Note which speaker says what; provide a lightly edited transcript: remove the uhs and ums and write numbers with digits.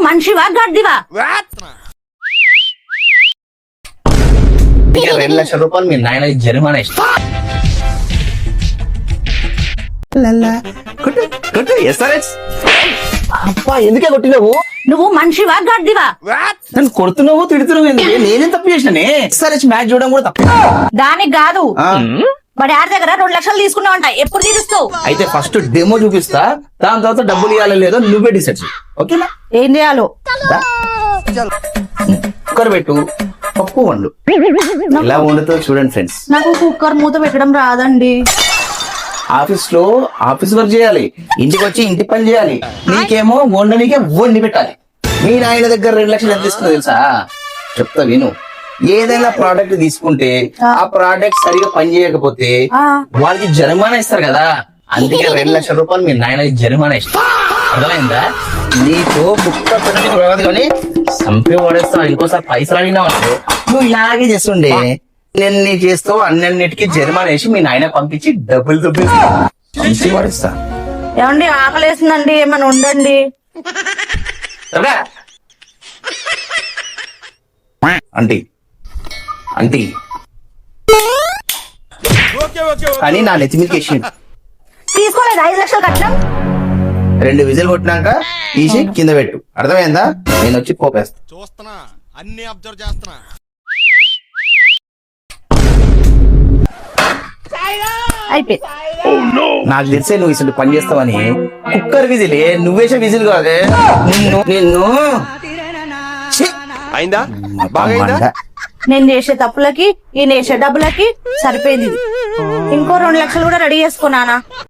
Speaker 1: మనిషివా గడ్డివా?
Speaker 2: 2,00,000 రూపాయలు మీ నాయన జరిమానా ఇష్టం. అబ్బా ఎందుకే కొట్టినావు?
Speaker 1: నువ్వు మనిషివా గడ్డివా?
Speaker 2: నన్ను కొడుతున్నావు తిడుతున్నావు ఎందుకు? నేనేం తప్పు చేసినానే? ఎస్ఆర్హెచ్ మ్యాచ్ చూడడం కూడా తప్పు.
Speaker 1: దానికి కాదు, మా డాడీ దగ్గర 2 లక్షలు తీసుకున్నావంట. ఎప్పుడు తీరుస్తావు?
Speaker 2: అయితే ఫస్ట్ డెమో చూపిస్తా, దాని తర్వాత డబ్బులు ఇవ్వాలో లేదో నువ్వే డిసైడ్ చేయి. ఓకేనా?
Speaker 1: ఏం చేయాలో?
Speaker 2: కుక్కర్ పెట్టు, పప్పు వండు. ఎలా వండుతో చూడండి ఫ్రెండ్స్.
Speaker 1: నాకు కుక్కర్ మూత పెట్టడం రాదండి.
Speaker 2: ఆఫీస్ వర్క్ చేయాలి, ఇంటికి వచ్చి ఇంటి పని చేయాలి. నీకేమో వండనికే వండి పెట్టాలి. మీ నాయన దగ్గర 2 లక్షలు ఎంత తీసుకుందో తెలుసా? చెప్తా విను. ఏదైనా ప్రోడక్ట్ తీసుకుంటే ఆ ప్రోడక్ట్ సరిగా పని చేయకపోతే వాళ్ళకి జరిమానా ఇస్తారు కదా. అందుకే 2,00,000 రూపాయలు మీ నాయన జరిమానా ఇష్టం. అర్థమైందా? నీకు కుక్క కానీ సంపే పడేస్తావు. ఇంకోసారి పైసలు అడిగినావు అనుకో, నువ్వు ఇలాగే చేస్తుండే. నేను చేస్తావు అన్నిటికీ జరిమానా వేసి మీ నాయన పంపించి డబ్బులు దుబ్బిస్తా పడేస్తా.
Speaker 1: ఏమండి ఆకలేసిందండి, ఏమైనా ఉండండి.
Speaker 2: ఆంటీ అని నా నెత్తి మీద వేసిండు.
Speaker 1: తీసుకోలేదు 5 లక్షలు కట్టడం.
Speaker 2: 2 విజిల్ కొట్టినాక తీసి కింద పెట్టు. అర్థమైందా? నేను వచ్చి పోపేస్తా.
Speaker 3: చూస్తున్నా, అన్ని అబ్జర్వ్ చేస్తున్నా.
Speaker 1: అయిపోయింది.
Speaker 2: నాకు తెలిసే నువ్వు ఇసలు పని చేస్తావని. కుక్కర్ విజిలే, నువ్వేసే విజిల్ కాదే. నిన్ను
Speaker 3: అయిందా? బాగా
Speaker 1: నేను చేసే తప్పులకి ఈయన చేసే డబ్బులకి సరిపోయింది. ఇంకో 2 లక్షలు కూడా రెడీ చేసుకున్నానా?